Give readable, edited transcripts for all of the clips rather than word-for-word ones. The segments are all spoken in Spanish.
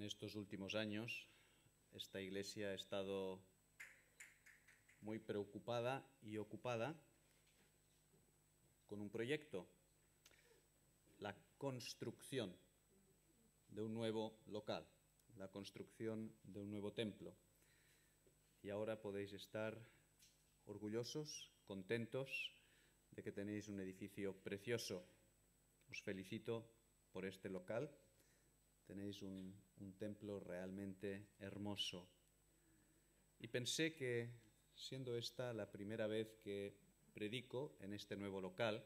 estos últimos años esta Iglesia ha estado muy preocupada y ocupada con un proyecto, la construcción de un nuevo local, la construcción de un nuevo templo. Y ahora podéis estar orgullosos, contentos de que tenéis un edificio precioso. Os felicito por este local. Tenéis un templo realmente hermoso. Y pensé que, siendo esta la primera vez que predico en este nuevo local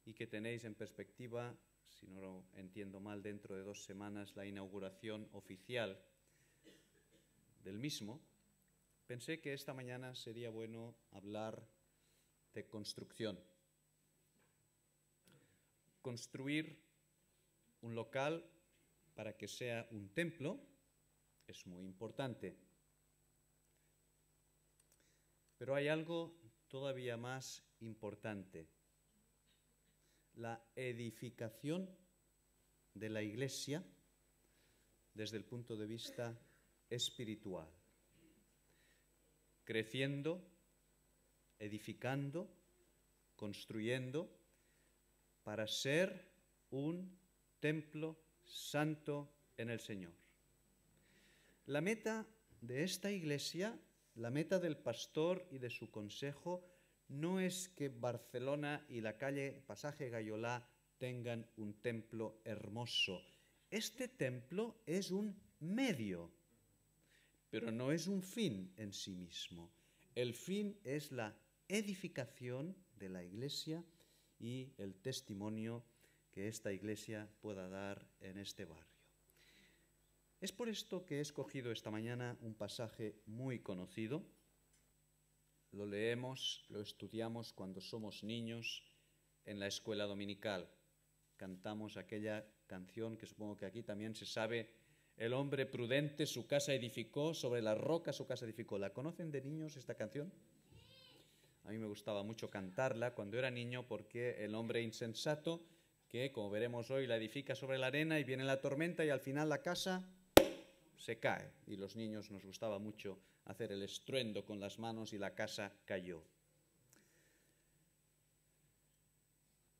y que tenéis en perspectiva, si no lo entiendo mal, dentro de 2 semanas la inauguración oficial del mismo, pensé que esta mañana sería bueno hablar de construcción. Construir un local para que sea un templo es muy importante. Pero hay algo todavía más importante: la edificación de la Iglesia desde el punto de vista espiritual, creciendo, edificando, construyendo para ser un templo santo en el Señor. La meta de esta Iglesia, la meta del pastor y de su consejo, no es que Barcelona y la calle Pasaje Gayolá tengan un templo hermoso. Este templo es un medio, pero no es un fin en sí mismo. El fin es la edificación de la Iglesia y el testimonio que esta Iglesia pueda dar en este barrio. Es por esto que he escogido esta mañana un pasaje muy conocido. Lo leemos, lo estudiamos cuando somos niños en la escuela dominical. Cantamos aquella canción que supongo que aquí también se sabe: el hombre prudente su casa edificó, sobre la roca su casa edificó. ¿La conocen de niños esta canción? A mí me gustaba mucho cantarla cuando era niño, porque el hombre insensato, que como veremos hoy, la edifica sobre la arena y viene la tormenta y al final la casa se cae. Y los niños nos gustaba mucho hacer el estruendo con las manos y la casa cayó.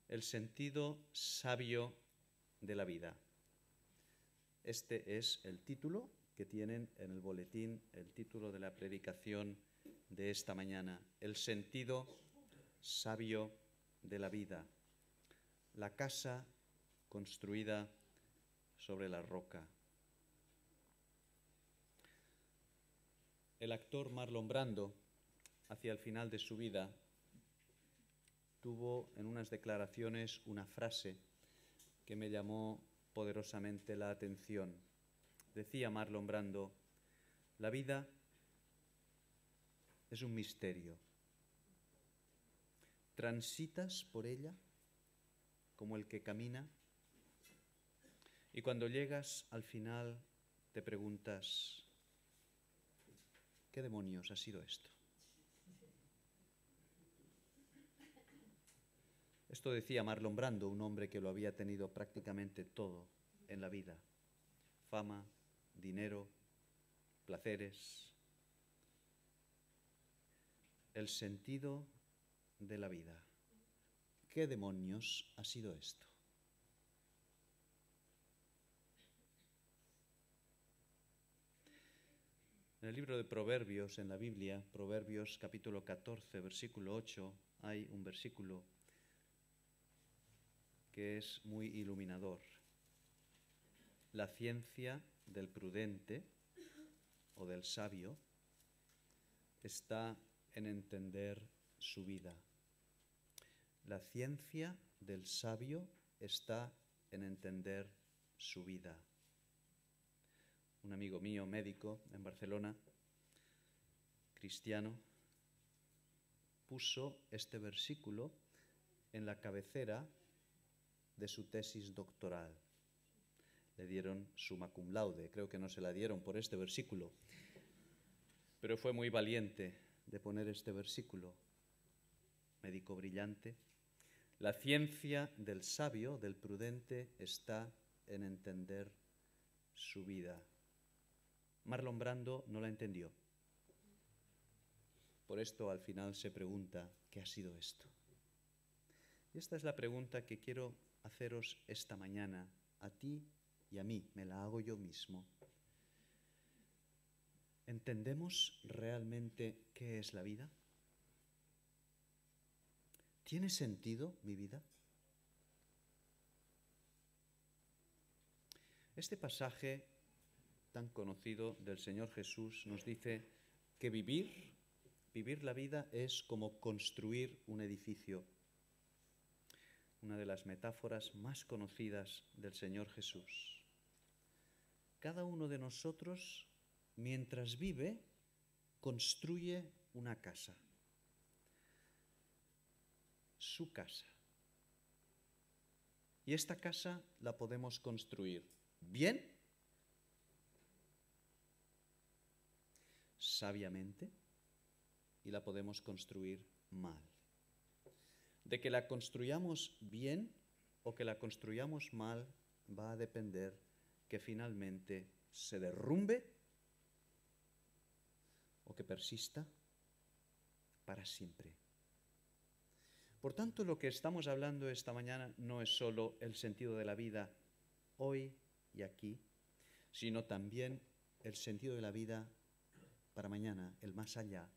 El sentido sabio de la vida. Este es el título que tienen en el boletín, el título de la predicación de esta mañana: el sentido sabio de la vida. La casa construida sobre la roca. El actor Marlon Brando, hacia el final de su vida, tuvo en unas declaraciones una frase que me llamó poderosamente la atención. Decía Marlon Brando: la vida es un misterio. Transitas por ella como el que camina, y cuando llegas al final te preguntas: ¿qué demonios ha sido esto? Esto decía Marlon Brando, un hombre que lo había tenido prácticamente todo en la vida: fama, dinero, placeres. El sentido de la vida. ¿Qué demonios ha sido esto? En el libro de Proverbios, en la Biblia, Proverbios capítulo 14, versículo 8, hay un versículo que es muy iluminador. La ciencia del prudente o del sabio está en entender su vida. La ciencia del sabio está en entender su vida. Un amigo mío, médico en Barcelona, cristiano, puso este versículo en la cabecera de su tesis doctoral. Le dieron summa cum laude. Creo que no se la dieron por este versículo, pero fue muy valiente de poner este versículo. Médico brillante. La ciencia del sabio, del prudente, está en entender su vida. Marlon Brando no la entendió. Por esto al final se pregunta, ¿qué ha sido esto? Y esta es la pregunta que quiero haceros esta mañana, a ti y a mí, me la hago yo mismo. ¿Entendemos realmente qué es la vida? ¿Tiene sentido mi vida? Este pasaje tan conocido del Señor Jesús nos dice que vivir la vida es como construir un edificio. Una de las metáforas más conocidas del Señor Jesús. Cada uno de nosotros, mientras vive, construye una casa. Su casa. Y esta casa la podemos construir bien, sabiamente, y la podemos construir mal. De que la construyamos bien o que la construyamos mal va a depender que finalmente se derrumbe o que persista para siempre. Por tanto, lo que estamos hablando esta mañana no es solo el sentido de la vida hoy y aquí, sino también el sentido de la vida para mañana, el más allá,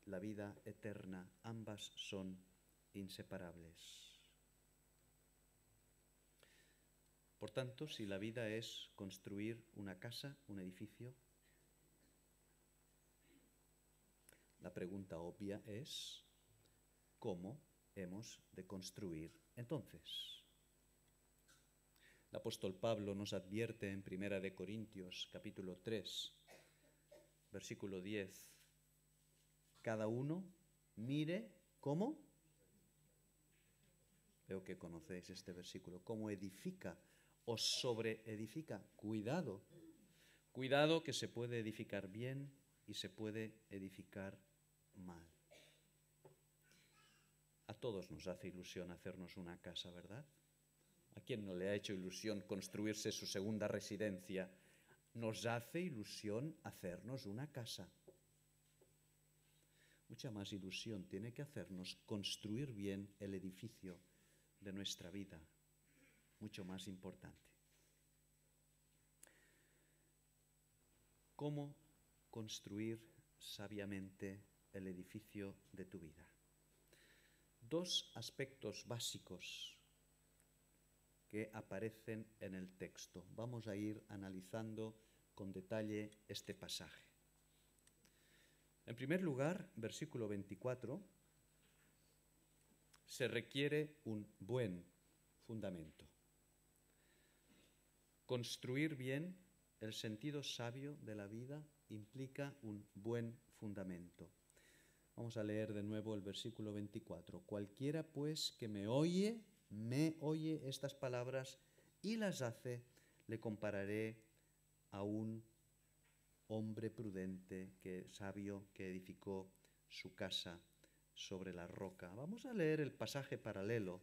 la vida eterna. Ambas son inseparables. Por tanto, si la vida es construir una casa, un edificio, la pregunta obvia es, ¿cómo hemos de construir entonces? El apóstol Pablo nos advierte en 1 Corintios capítulo 3, versículo 10, cada uno mire cómo, veo que conocéis este versículo, cómo edifica o sobreedifica. Cuidado, cuidado que se puede edificar bien y se puede edificar mal. A todos nos hace ilusión hacernos una casa, ¿verdad? ¿A quién no le ha hecho ilusión construirse su segunda residencia? Nos hace ilusión hacernos una casa. Mucha más ilusión tiene que hacernos construir bien el edificio de nuestra vida. Mucho más importante. ¿Cómo construir sabiamente el edificio de tu vida? Dos aspectos básicos que aparecen en el texto. Vamos a ir analizando con detalle este pasaje. En primer lugar, versículo 24, se requiere un buen fundamento. Construir bien el sentido sabio de la vida implica un buen fundamento. Vamos a leer de nuevo el versículo 24. Cualquiera pues que me oye estas palabras y las hace, le compararé a un hombre prudente, sabio, que edificó su casa sobre la roca. Vamos a leer el pasaje paralelo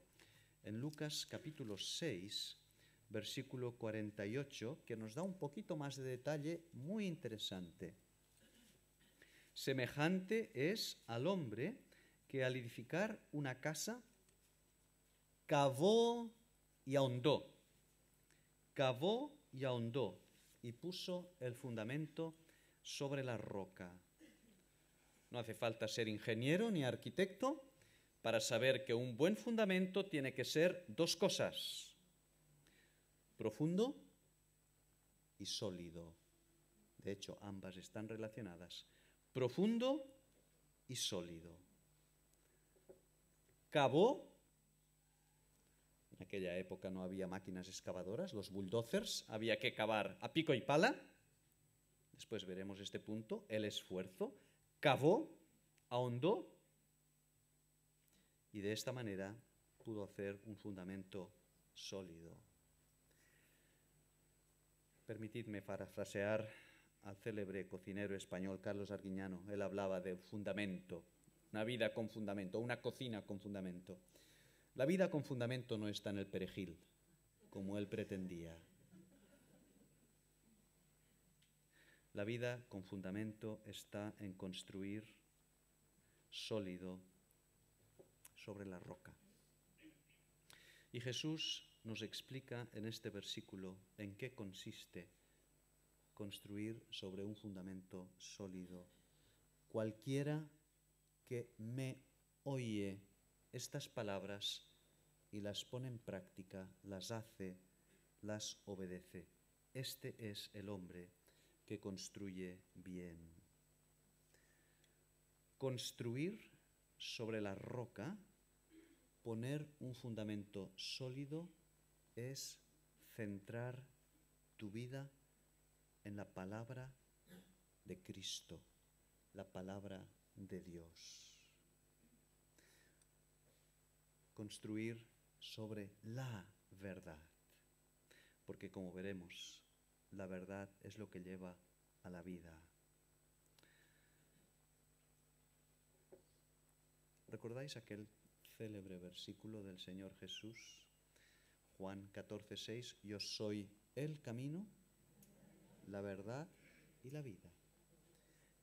en Lucas capítulo 6, versículo 48, que nos da un poquito más de detalle muy interesante. Semejante es al hombre que al edificar una casa cavó y ahondó y puso el fundamento sobre la roca. No hace falta ser ingeniero ni arquitecto para saber que un buen fundamento tiene que ser dos cosas: profundo y sólido. De hecho, ambas están relacionadas. Profundo y sólido. Cavó. En aquella época no había máquinas excavadoras, los bulldozers, había que cavar a pico y pala. Después veremos este punto, el esfuerzo. Cavó, ahondó y de esta manera pudo hacer un fundamento sólido. Permitidme parafrasear al célebre cocinero español Carlos Arguiñano. Él hablaba de fundamento, una vida con fundamento, una cocina con fundamento. La vida con fundamento no está en el perejil, como él pretendía. La vida con fundamento está en construir sólido sobre la roca. Y Jesús nos explica en este versículo en qué consiste construir sobre un fundamento sólido. Cualquiera que me oye estas palabras y las pone en práctica, las hace, las obedece. Este es el hombre que construye bien. Construir sobre la roca, poner un fundamento sólido, es centrar tu vida en la palabra de Cristo, la palabra de Dios. Construir sobre la verdad, porque como veremos, la verdad es lo que lleva a la vida. ¿Recordáis aquel célebre versículo del Señor Jesús? Juan 14:6, yo soy el camino, la verdad y la vida.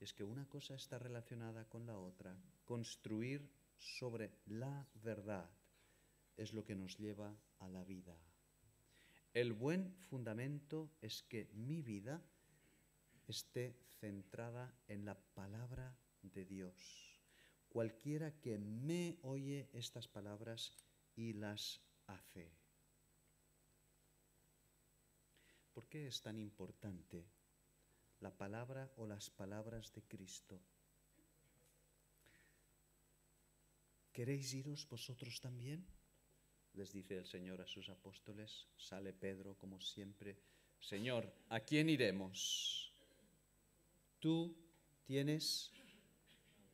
Es que una cosa está relacionada con la otra. Construir sobre la verdad es lo que nos lleva a la vida. El buen fundamento es que mi vida esté centrada en la palabra de Dios. Cualquiera que me oye estas palabras y las hace. ¿Por qué es tan importante la palabra o las palabras de Cristo? ¿Queréis iros vosotros también?, les dice el Señor a sus apóstoles. Sale Pedro, como siempre. Señor, ¿a quién iremos? Tú tienes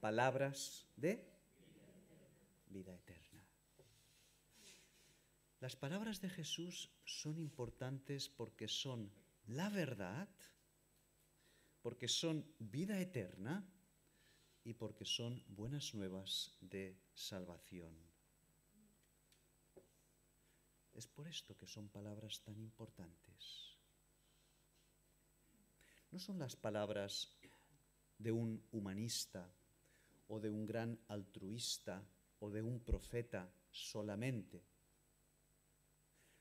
palabras de vida eterna. Las palabras de Jesús son importantes porque son la verdad, porque son vida eterna y porque son buenas nuevas de salvación. Es por esto que son palabras tan importantes. No son las palabras de un humanista o de un gran altruista o de un profeta solamente.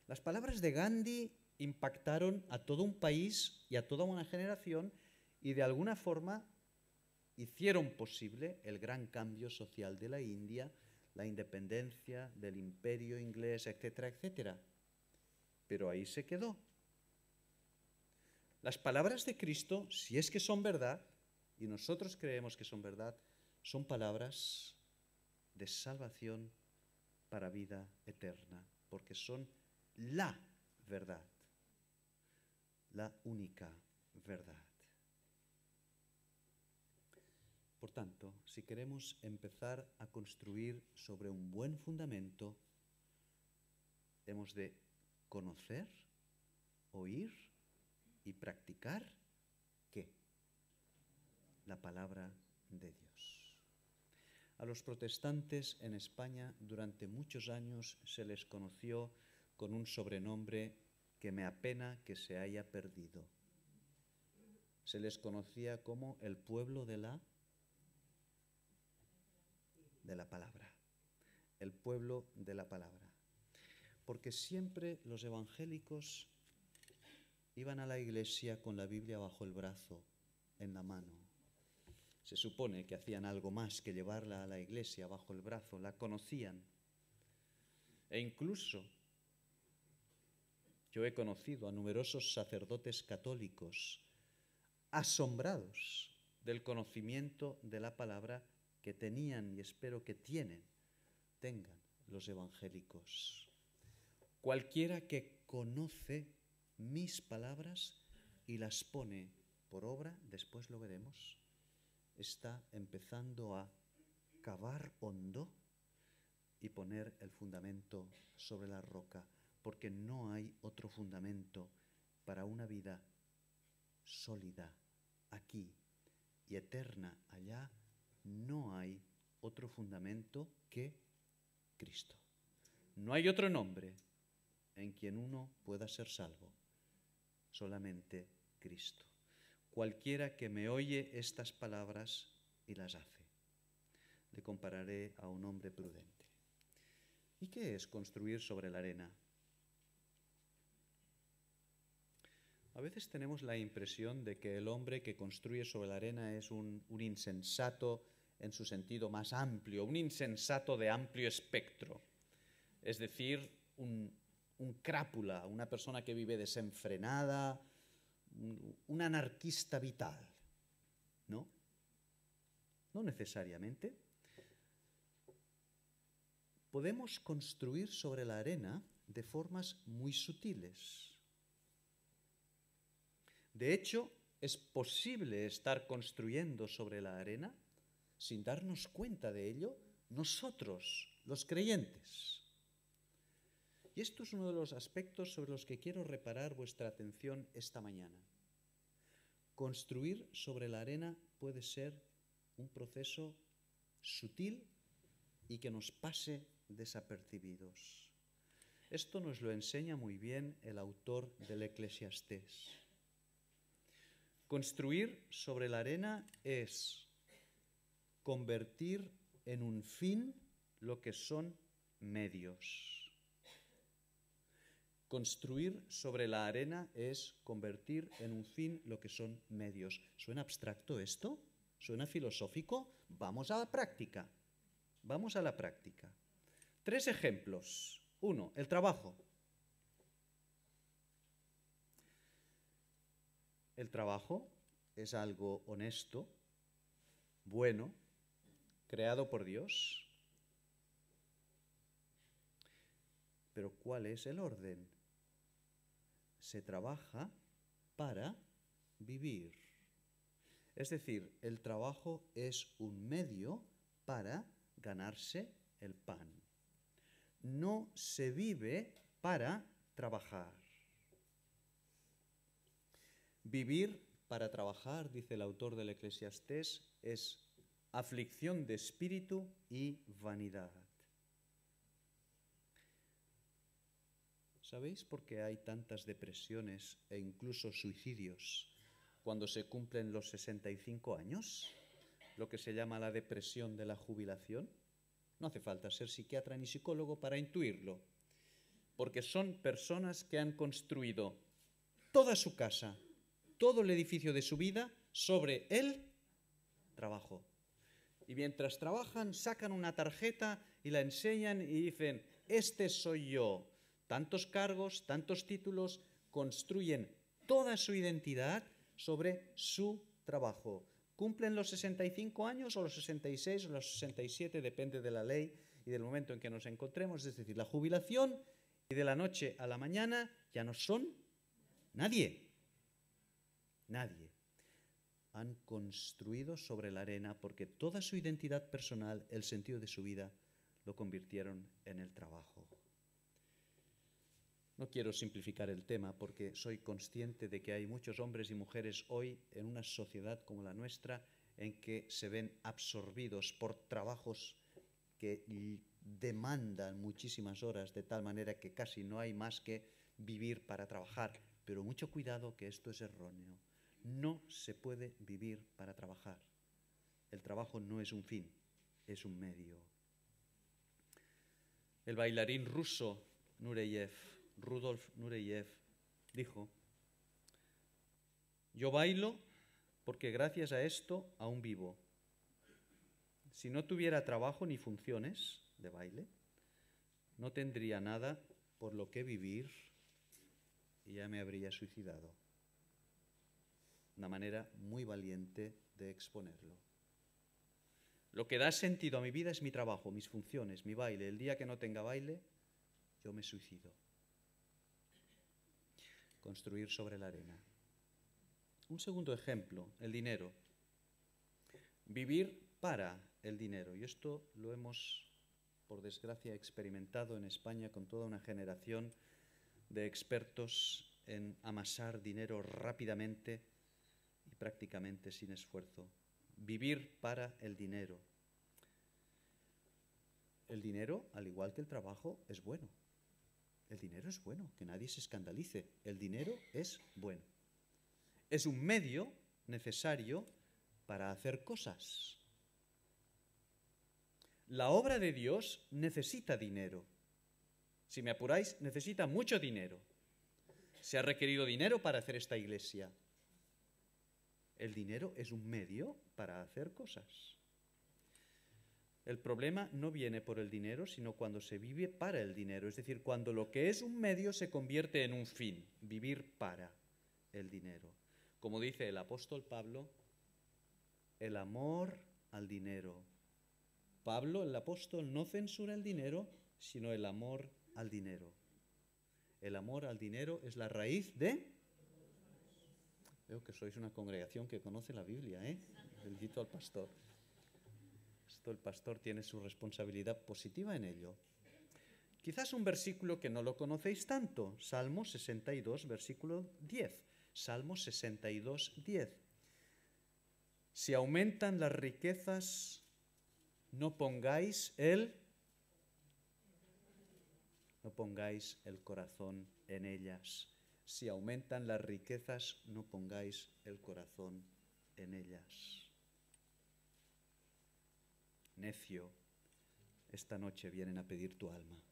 Las palabras de Gandhi impactaron a todo un país y a toda una generación y de alguna forma hicieron posible el gran cambio social de la India, la independencia del imperio inglés, etcétera, etcétera. Pero ahí se quedó. Las palabras de Cristo, si es que son verdad, y nosotros creemos que son verdad, son palabras de salvación para vida eterna, porque son la verdad, la única verdad. Por tanto, si queremos empezar a construir sobre un buen fundamento, hemos de conocer, oír y practicar, ¿qué? La palabra de Dios. A los protestantes en España durante muchos años se les conoció con un sobrenombre que me apena que se haya perdido. Se les conocía como el pueblo de la palabra. El pueblo de la palabra. Porque siempre los evangélicos iban a la iglesia con la Biblia bajo el brazo, en la mano. Se supone que hacían algo más que llevarla a la iglesia bajo el brazo, la conocían. E incluso yo he conocido a numerosos sacerdotes católicos asombrados del conocimiento de la palabra que tenían y espero que tengan los evangélicos. Cualquiera que conoce mis palabras y las pone por obra, después lo veremos, está empezando a cavar hondo y poner el fundamento sobre la roca, porque no hay otro fundamento para una vida sólida aquí y eterna allá. No hay otro fundamento que Cristo. No hay otro nombre en quien uno pueda ser salvo, solamente Cristo. cualquiera que me oye estas palabras y las hace. Le compararé a un hombre prudente. ¿Y qué es construir sobre la arena? A veces tenemos la impresión de que el hombre que construye sobre la arena es un insensato en su sentido más amplio, un insensato de amplio espectro, es decir, un crápula, una persona que vive desenfrenada, un anarquista vital. ¿No? No necesariamente. Podemos construir sobre la arena de formas muy sutiles. De hecho, es posible estar construyendo sobre la arena sin darnos cuenta de ello nosotros, los creyentes. Y esto es uno de los aspectos sobre los que quiero reparar vuestra atención esta mañana. Construir sobre la arena puede ser un proceso sutil y que nos pase desapercibidos. Esto nos lo enseña muy bien el autor del Eclesiastés. Construir sobre la arena es convertir en un fin lo que son medios. Construir sobre la arena es convertir en un fin lo que son medios. ¿Suena abstracto esto? ¿Suena filosófico? Vamos a la práctica. Vamos a la práctica. 3 ejemplos. 1, el trabajo. El trabajo es algo honesto, bueno, creado por Dios. Pero ¿cuál es el orden? Se trabaja para vivir. Es decir, el trabajo es un medio para ganarse el pan. No se vive para trabajar. Vivir para trabajar, dice el autor del Eclesiastés, es aflicción de espíritu y vanidad. ¿Sabéis por qué hay tantas depresiones e incluso suicidios cuando se cumplen los 65 años? Lo que se llama la depresión de la jubilación. No hace falta ser psiquiatra ni psicólogo para intuirlo, porque son personas que han construido toda su casa, todo el edificio de su vida sobre el trabajo. Y mientras trabajan, sacan una tarjeta y la enseñan y dicen, este soy yo. Tantos cargos, tantos títulos, construyen toda su identidad sobre su trabajo. Cumplen los 65 años o los 66 o los 67, depende de la ley y del momento en que nos encontremos, es decir, la jubilación, y de la noche a la mañana ya no son nadie. Nadie. Han construido sobre la arena porque toda su identidad personal, el sentido de su vida, lo convirtieron en el trabajo. No quiero simplificar el tema porque soy consciente de que hay muchos hombres y mujeres hoy en una sociedad como la nuestra en que se ven absorbidos por trabajos que demandan muchísimas horas de tal manera que casi no hay más que vivir para trabajar. Pero mucho cuidado, que esto es erróneo. No se puede vivir para trabajar. El trabajo no es un fin, es un medio. El bailarín ruso Rudolf Nureyev, dijo, yo bailo porque gracias a esto aún vivo. Si no tuviera trabajo ni funciones de baile, no tendría nada por lo que vivir y ya me habría suicidado. Una manera muy valiente de exponerlo. Lo que da sentido a mi vida es mi trabajo, mis funciones, mi baile. El día que no tenga baile, yo me suicido. Construir sobre la arena. Un segundo ejemplo, el dinero. Vivir para el dinero. Y esto lo hemos, por desgracia, experimentado en España con toda una generación de expertos en amasar dinero rápidamente y prácticamente sin esfuerzo. Vivir para el dinero. El dinero, al igual que el trabajo, es bueno. El dinero es bueno, que nadie se escandalice. El dinero es bueno. Es un medio necesario para hacer cosas. La obra de Dios necesita dinero. Si me apuráis, necesita mucho dinero. Se ha requerido dinero para hacer esta iglesia. El dinero es un medio para hacer cosas. El problema no viene por el dinero, sino cuando se vive para el dinero. Es decir, cuando lo que es un medio se convierte en un fin, vivir para el dinero. Como dice el apóstol Pablo, el amor al dinero. Pablo, el apóstol, no censura el dinero, sino el amor al dinero. El amor al dinero es la raíz de... Veo que sois una congregación que conoce la Biblia, ¿eh? Felicito al pastor. El pastor tiene su responsabilidad positiva en ello. Quizás un versículo que no lo conocéis tanto, Salmo 62, versículo 10. Salmo 62, 10. Si aumentan las riquezas, no pongáis el corazón en ellas. Si aumentan las riquezas, no pongáis el corazón en ellas. Necio, esta noche vienen a pedir tu alma.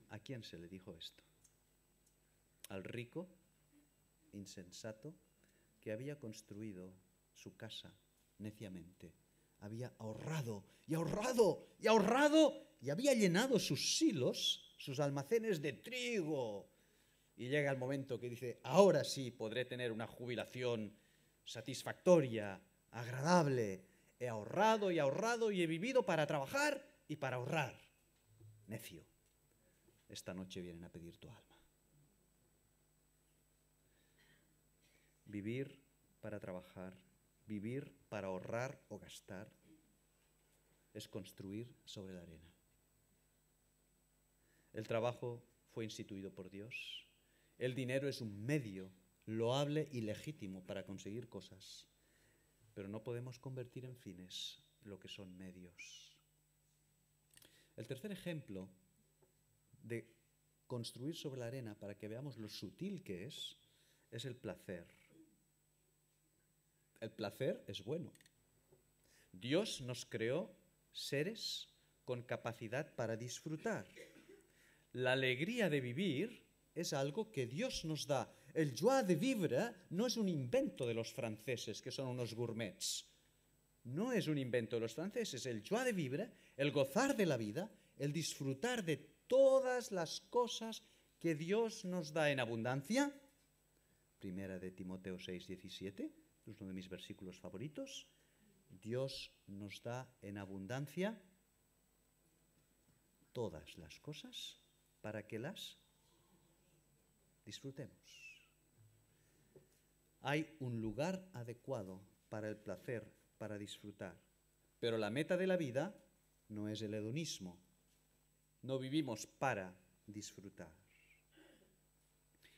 ¿A quién se le dijo esto? Al rico, insensato, que había construido su casa neciamente. Había ahorrado y ahorrado y ahorrado y había llenado sus silos, sus almacenes de trigo. Y llega el momento que dice, ahora sí podré tener una jubilación satisfactoria, agradable. He ahorrado y ahorrado y he vivido para trabajar y para ahorrar. Necio, esta noche vienen a pedir tu alma. Vivir para trabajar, vivir para ahorrar o gastar, es construir sobre la arena. El trabajo fue instituido por Dios. El dinero es un medio loable y legítimo para conseguir cosas. Pero no podemos convertir en fines lo que son medios. El tercer ejemplo de construir sobre la arena para que veamos lo sutil que es el placer. El placer es bueno. Dios nos creó seres con capacidad para disfrutar. La alegría de vivir es algo que Dios nos da. El joie de vivre no es un invento de los franceses, que son unos gourmets. No es un invento de los franceses. El joie de vivre, el gozar de la vida, el disfrutar de todas las cosas que Dios nos da en abundancia. Primera de Timoteo 6, 17, es uno de mis versículos favoritos. Dios nos da en abundancia todas las cosas para que las disfrutemos. Hay un lugar adecuado para el placer, para disfrutar. Pero la meta de la vida no es el hedonismo. No vivimos para disfrutar.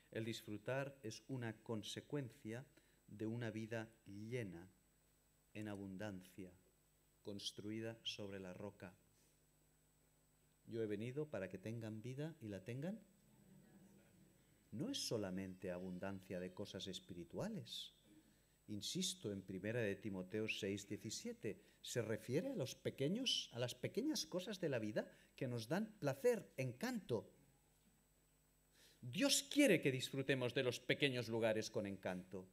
El disfrutar es una consecuencia de una vida llena, en abundancia, construida sobre la roca. Yo he venido para que tengan vida y la tengan. No es solamente abundancia de cosas espirituales. Insisto en 1 de Timoteo 6, 17. Se refiere a las pequeñas cosas de la vida que nos dan placer, encanto. Dios quiere que disfrutemos de los pequeños lugares con encanto.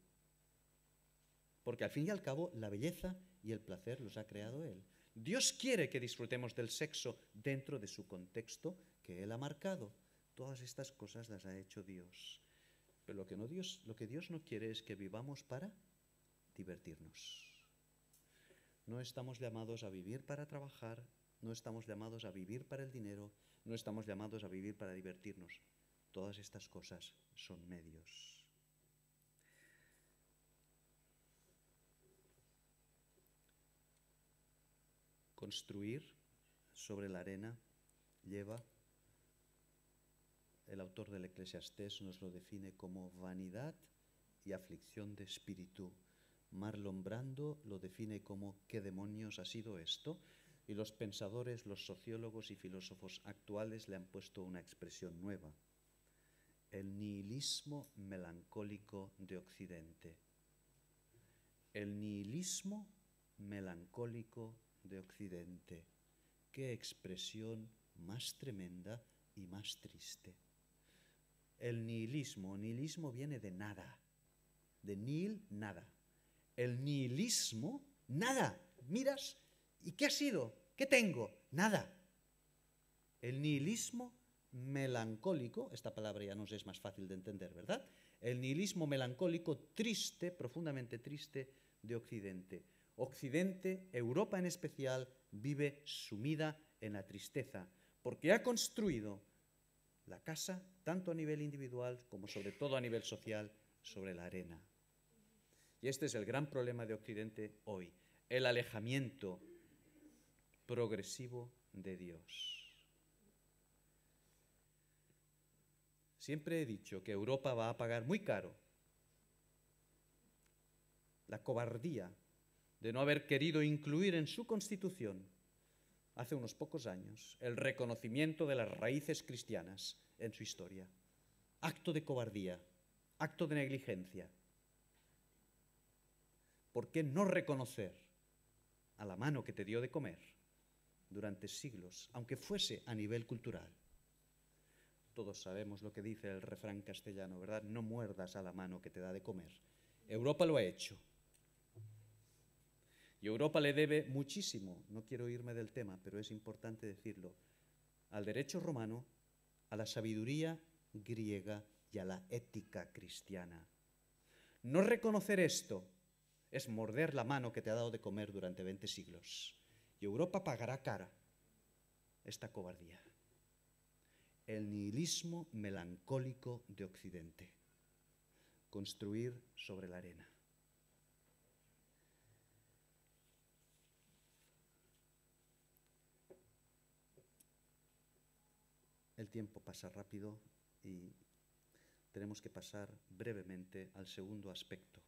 Porque al fin y al cabo la belleza y el placer los ha creado Él. Dios quiere que disfrutemos del sexo dentro de su contexto que Él ha marcado. Todas estas cosas las ha hecho Dios. Pero lo que Dios no quiere es que vivamos para divertirnos. No estamos llamados a vivir para trabajar, no estamos llamados a vivir para el dinero, no estamos llamados a vivir para divertirnos. Todas estas cosas son medios. Construir sobre la arena lleva, el autor del Eclesiastés nos lo define como vanidad y aflicción de espíritu. Marlon Brando lo define como ¿qué demonios ha sido esto? Y los pensadores, los sociólogos y filósofos actuales le han puesto una expresión nueva: el nihilismo melancólico de Occidente. el nihilismo melancólico de Occidente. Qué expresión más tremenda y más triste. El nihilismo viene de nada, de nihil, nada. El nihilismo, nada. Miras, ¿y qué ha sido? ¿Qué tengo? Nada. El nihilismo melancólico, esta palabra ya nos es más fácil de entender, ¿verdad? El nihilismo melancólico triste, profundamente triste, de Occidente. Occidente, Europa en especial, vive sumida en la tristeza, porque ha construido la casa, tanto a nivel individual como sobre todo a nivel social, sobre la arena. Y este es el gran problema de Occidente hoy, el alejamiento progresivo de Dios. Siempre he dicho que Europa va a pagar muy caro la cobardía de no haber querido incluir en su Constitución, hace unos pocos años, el reconocimiento de las raíces cristianas en su historia. Acto de cobardía, acto de negligencia. ¿Por qué no reconocer a la mano que te dio de comer durante siglos, aunque fuese a nivel cultural? Todos sabemos lo que dice el refrán castellano, ¿verdad? No muerdas a la mano que te da de comer. Europa lo ha hecho. Y Europa le debe muchísimo, no quiero irme del tema, pero es importante decirlo, al derecho romano, a la sabiduría griega y a la ética cristiana. No reconocer esto es morder la mano que te ha dado de comer durante 20 siglos. Y Europa pagará cara esta cobardía. El nihilismo melancólico de Occidente. Construir sobre la arena. El tiempo pasa rápido y tenemos que pasar brevemente al segundo aspecto.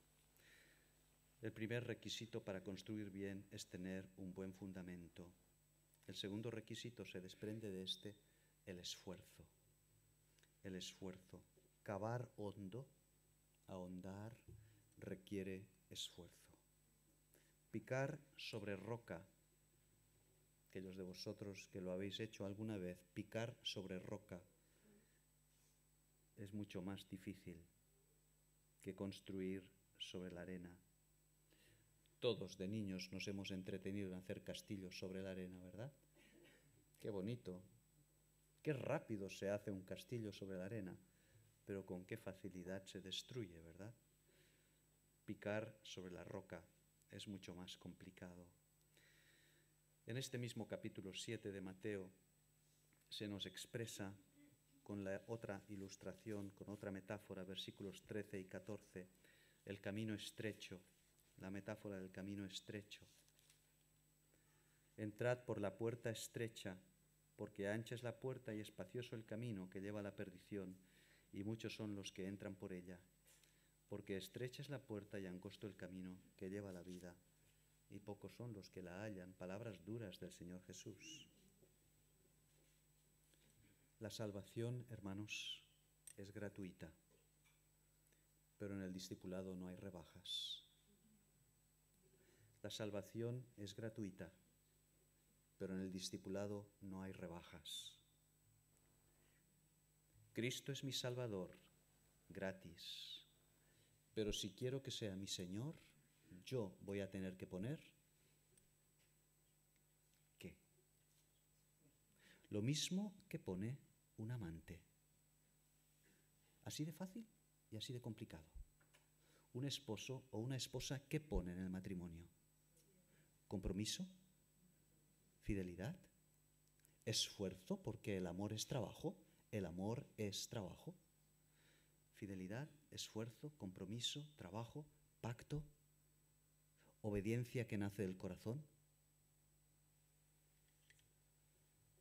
El primer requisito para construir bien es tener un buen fundamento. El segundo requisito se desprende de este, el esfuerzo. El esfuerzo. Cavar hondo, ahondar, requiere esfuerzo. Picar sobre roca. Aquellos de vosotros que lo habéis hecho alguna vez, picar sobre roca es mucho más difícil que construir sobre la arena. Todos de niños nos hemos entretenido en hacer castillos sobre la arena, ¿verdad? Qué bonito, qué rápido se hace un castillo sobre la arena, pero con qué facilidad se destruye, ¿verdad? Picar sobre la roca es mucho más complicado. En este mismo capítulo 7 de Mateo se nos expresa con la otra ilustración, con otra metáfora, versículos 13 y 14, el camino estrecho, la metáfora del camino estrecho. Entrad por la puerta estrecha, porque ancha es la puerta y espacioso el camino que lleva a la perdición, y muchos son los que entran por ella, porque estrecha es la puerta y angosto el camino que lleva a la vida, y pocos son los que la hallan. Palabras duras del Señor Jesús. La salvación, hermanos, es gratuita, pero en el discipulado no hay rebajas. La salvación es gratuita, pero en el discipulado no hay rebajas. Cristo es mi Salvador, gratis, pero si quiero que sea mi Señor, yo voy a tener que poner ¿qué? Lo mismo que pone un amante. Así de fácil y así de complicado. Un esposo o una esposa, ¿qué pone en el matrimonio? Compromiso, fidelidad, esfuerzo, porque el amor es trabajo. El amor es trabajo. Fidelidad, esfuerzo, compromiso, trabajo, pacto, obediencia que nace del corazón.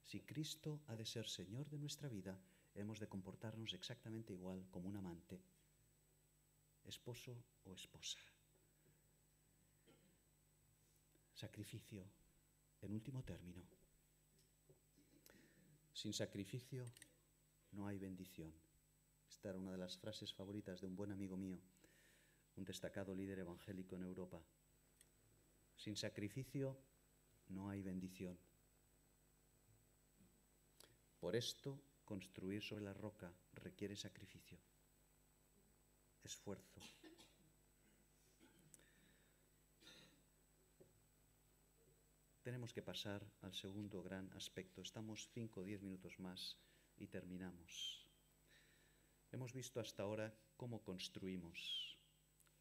Si Cristo ha de ser Señor de nuestra vida, hemos de comportarnos exactamente igual como un amante, esposo o esposa. Sacrificio, en último término. Sin sacrificio no hay bendición. Esta era una de las frases favoritas de un buen amigo mío, un destacado líder evangélico en Europa. Sin sacrificio no hay bendición. Por esto, construir sobre la roca requiere sacrificio, esfuerzo. Tenemos que pasar al segundo gran aspecto. Estamos 5 o 10 minutos más y terminamos. Hemos visto hasta ahora cómo construimos,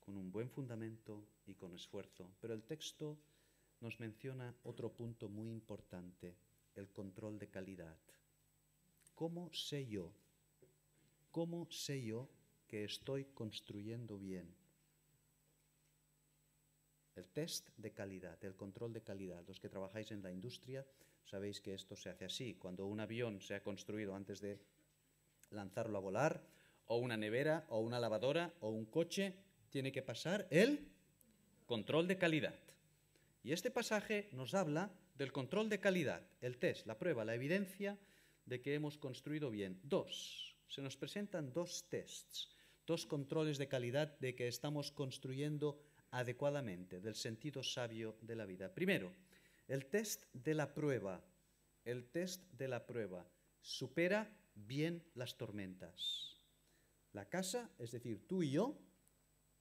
con un buen fundamento y con esfuerzo, pero el texto nos menciona otro punto muy importante, el control de calidad. ¿Cómo sé yo que estoy construyendo bien? El test de calidad, el control de calidad. Los que trabajáis en la industria sabéis que esto se hace así. Cuando un avión se ha construido antes de lanzarlo a volar, o una nevera, o una lavadora, o un coche, tiene que pasar el control de calidad. Y este pasaje nos habla del control de calidad, el test, la prueba, la evidencia de que hemos construido bien. Se nos presentan dos tests, dos controles de calidad de que estamos construyendo adecuadamente, del sentido sabio de la vida. Primero, el test de la prueba. El test de la prueba supera bien las tormentas. La casa, es decir, tú y yo,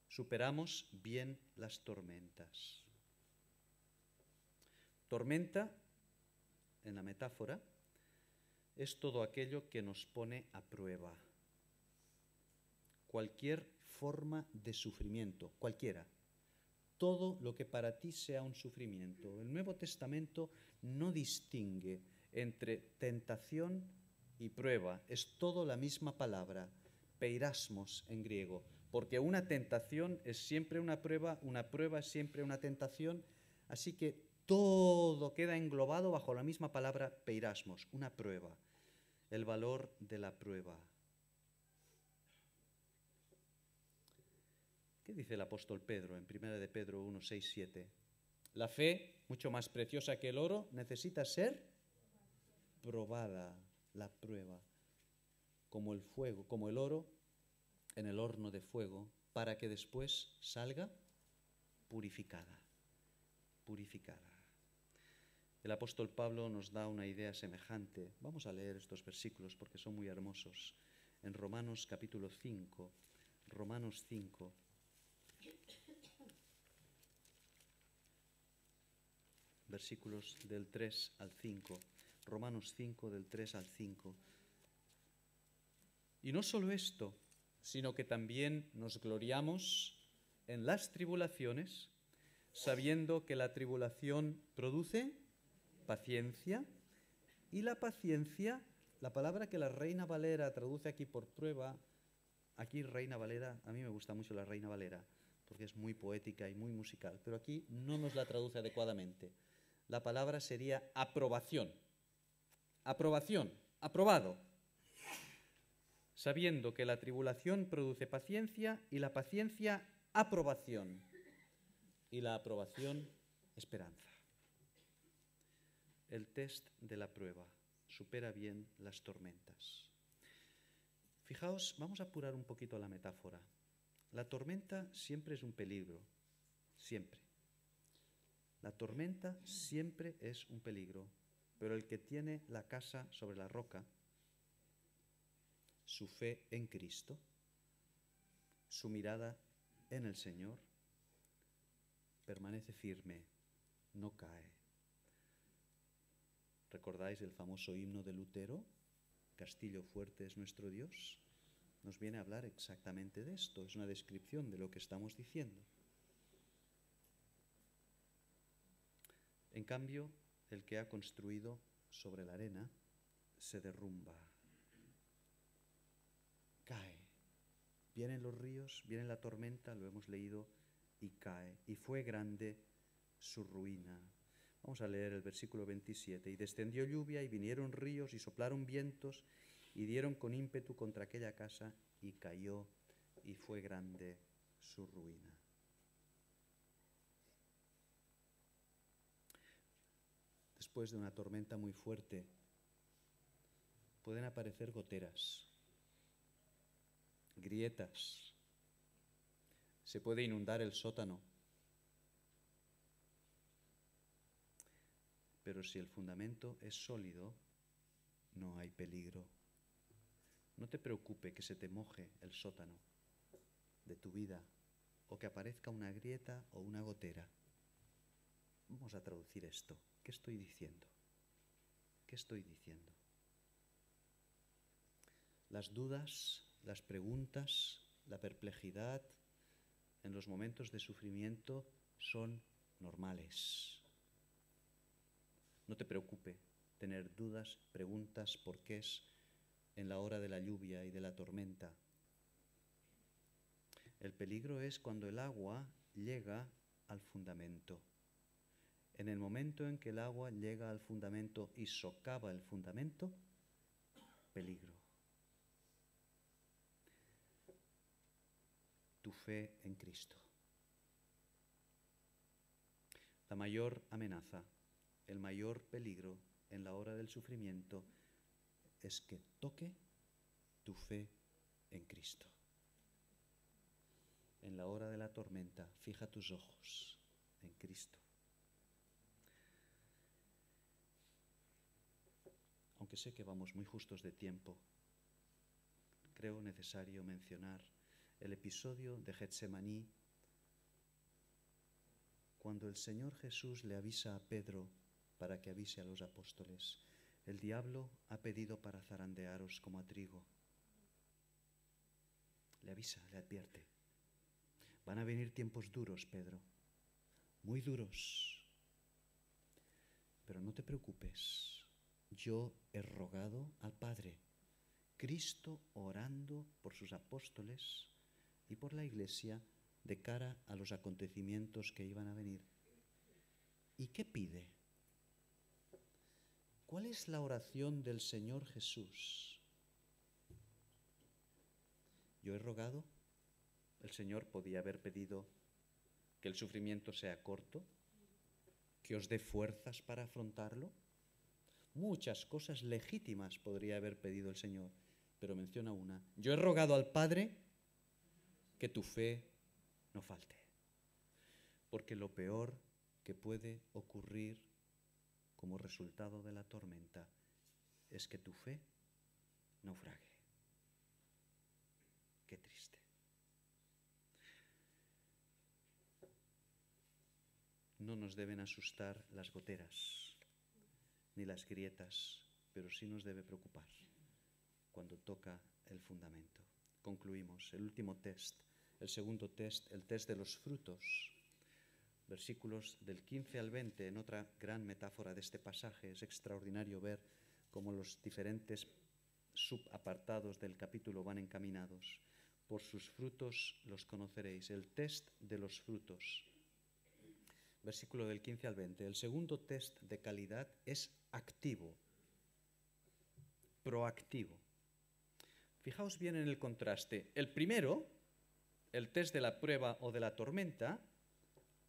superamos bien las tormentas. Tormenta, en la metáfora, es todo aquello que nos pone a prueba. Cualquier forma de sufrimiento, cualquiera. Todo lo que para ti sea un sufrimiento. El Nuevo Testamento no distingue entre tentación y prueba. Es todo la misma palabra, peirasmos en griego, porque una tentación es siempre una prueba es siempre una tentación, así que todo queda englobado bajo la misma palabra peirasmos, una prueba, el valor de la prueba. ¿Qué dice el apóstol Pedro en 1 de Pedro 1, 6, 7? La fe, mucho más preciosa que el oro, necesita ser probada, la prueba, como el fuego, como el oro en el horno de fuego, para que después salga purificada, purificada. El apóstol Pablo nos da una idea semejante. Vamos a leer estos versículos porque son muy hermosos. En Romanos capítulo 5, Romanos 5, versículos del 3 al 5, Romanos 5 del 3 al 5. Y no solo esto, sino que también nos gloriamos en las tribulaciones, sabiendo que la tribulación produce paciencia, y la paciencia, la palabra que la Reina Valera traduce aquí por prueba, aquí Reina Valera, a mí me gusta mucho la Reina Valera, porque es muy poética y muy musical, pero aquí no nos la traduce adecuadamente. La palabra sería aprobación. Aprobación, aprobado. Sabiendo que la tribulación produce paciencia y la paciencia aprobación y la aprobación esperanza. El test de la prueba supera bien las tormentas. Fijaos, vamos a apurar un poquito la metáfora. La tormenta siempre es un peligro, siempre. La tormenta siempre es un peligro, pero el que tiene la casa sobre la roca, su fe en Cristo, su mirada en el Señor, permanece firme, no cae. ¿Recordáis el famoso himno de Lutero? Castillo fuerte es nuestro Dios. Nos viene a hablar exactamente de esto, es una descripción de lo que estamos diciendo. En cambio, el que ha construido sobre la arena se derrumba, cae. Vienen los ríos, viene la tormenta, lo hemos leído, y cae. Y fue grande su ruina. Vamos a leer el versículo 27. Y descendió lluvia, y vinieron ríos, y soplaron vientos, y dieron con ímpetu contra aquella casa, y cayó, y fue grande su ruina. Después de una tormenta muy fuerte, pueden aparecer goteras, grietas, se puede inundar el sótano. Pero si el fundamento es sólido, no hay peligro. No te preocupe que se te moje el sótano de tu vida o que aparezca una grieta o una gotera. Vamos a traducir esto. ¿Qué estoy diciendo? ¿Qué estoy diciendo? Las dudas, las preguntas, la perplejidad en los momentos de sufrimiento son normales. No te preocupe tener dudas, preguntas, porqués en la hora de la lluvia y de la tormenta. El peligro es cuando el agua llega al fundamento. En el momento en que el agua llega al fundamento y socava el fundamento, peligro. Tu fe en Cristo. La mayor amenaza, el mayor peligro en la hora del sufrimiento es que toque tu fe en Cristo. En la hora de la tormenta, fija tus ojos en Cristo. Aunque sé que vamos muy justos de tiempo, creo necesario mencionar el episodio de Getsemaní, cuando el Señor Jesús le avisa a Pedro para que avise a los apóstoles: el diablo ha pedido para zarandearos como a trigo. Le avisa, le advierte. Van a venir tiempos duros, Pedro, muy duros. Pero no te preocupes, yo he rogado al Padre, Cristo orando por sus apóstoles y por la Iglesia de cara a los acontecimientos que iban a venir. ¿Y qué pide? ¿Cuál es la oración del Señor Jesús? Yo he rogado. El Señor podía haber pedido que el sufrimiento sea corto, que os dé fuerzas para afrontarlo. Muchas cosas legítimas podría haber pedido el Señor, pero menciona una: yo he rogado al Padre que tu fe no falte. Porque lo peor que puede ocurrir como resultado de la tormenta es que tu fe naufrague. Qué triste. No nos deben asustar las goteras ni las grietas, pero sí nos debe preocupar cuando toca el fundamento. Concluimos. El último test, el segundo test, el test de los frutos. Versículos del 15 al 20, en otra gran metáfora de este pasaje. Es extraordinario ver cómo los diferentes subapartados del capítulo van encaminados. Por sus frutos los conoceréis. El test de los frutos. Versículo del 15 al 20. El segundo test de calidad es activo, proactivo. Fijaos bien en el contraste. El primero, el test de la prueba o de la tormenta,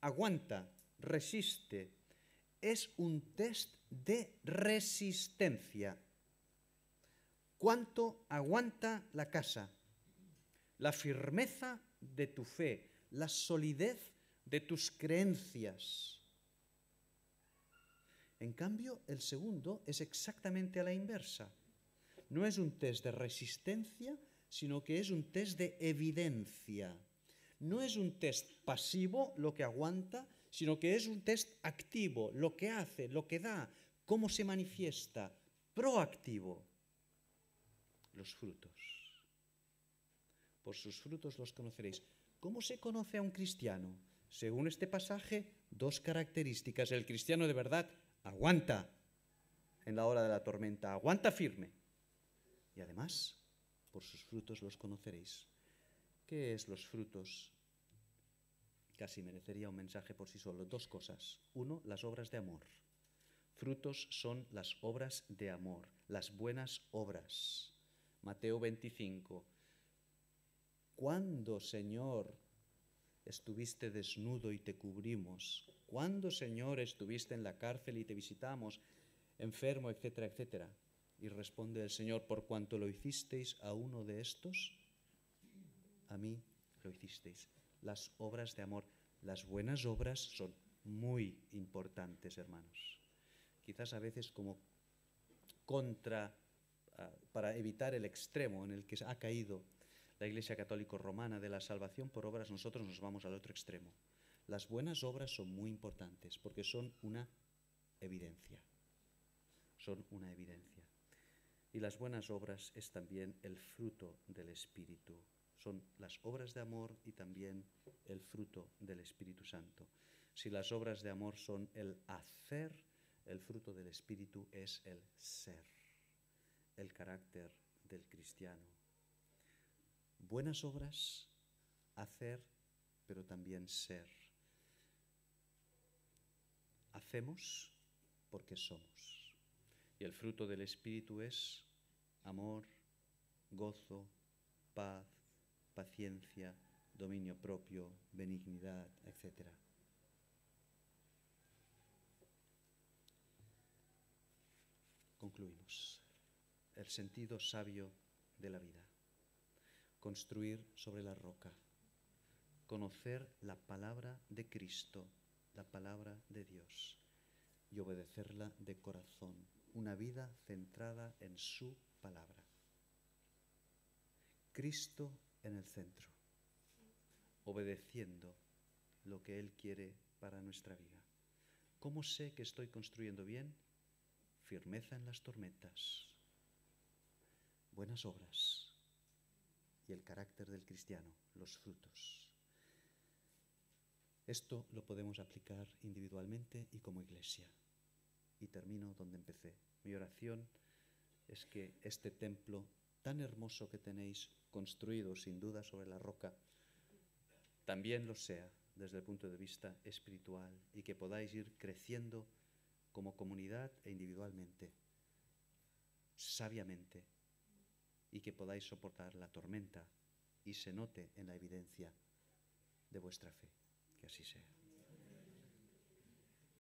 aguanta, resiste. Es un test de resistencia. ¿Cuánto aguanta la casa? La firmeza de tu fe, la solidez de tus creencias. En cambio, el segundo es exactamente a la inversa. No es un test de resistencia, sino que es un test de evidencia. No es un test pasivo, lo que aguanta, sino que es un test activo, lo que hace, lo que da, cómo se manifiesta, proactivo. Los frutos. Por sus frutos los conoceréis. ¿Cómo se conoce a un cristiano? Según este pasaje, dos características. El cristiano de verdad aguanta en la hora de la tormenta, aguanta firme. Y además, por sus frutos los conoceréis. ¿Qué es los frutos? Casi merecería un mensaje por sí solo. Dos cosas. Uno, las obras de amor. Frutos son las obras de amor, las buenas obras. Mateo 25. ¿Cuándo, Señor, estuviste desnudo y te cubrimos? ¿Cuándo, Señor, estuviste en la cárcel y te visitamos, enfermo, etcétera, etcétera? Y responde el Señor: por cuanto lo hicisteis a uno de estos, a mí lo hicisteis. Las obras de amor, las buenas obras son muy importantes, hermanos. quizás a veces como para evitar el extremo en el que ha caído la Iglesia Católica Romana de la salvación por obras, nosotros nos vamos al otro extremo. Las buenas obras son muy importantes porque son una evidencia. Son una evidencia. Y las buenas obras es también el fruto del Espíritu. Son las obras de amor y también el fruto del Espíritu Santo. Si las obras de amor son el hacer, el fruto del Espíritu es el ser, el carácter del cristiano. Buenas obras, hacer, pero también ser. Hacemos porque somos. Y el fruto del Espíritu es amor, gozo, paz, paciencia, dominio propio, benignidad, etc. Concluimos. El sentido sabio de la vida. Construir sobre la roca. Conocer la palabra de Cristo, la palabra de Dios, y obedecerla de corazón. Una vida centrada en su palabra. Cristo en el centro, obedeciendo lo que Él quiere para nuestra vida. ¿Cómo sé que estoy construyendo bien? Firmeza en las tormentas, buenas obras y el carácter del cristiano, los frutos. Esto lo podemos aplicar individualmente y como iglesia. Y termino donde empecé. Mi oración es que este templo tan hermoso que tenéis construido sin duda sobre la roca, también lo sea desde el punto de vista espiritual y que podáis ir creciendo como comunidad e individualmente, sabiamente, y que podáis soportar la tormenta y se note en la evidencia de vuestra fe. Que así sea.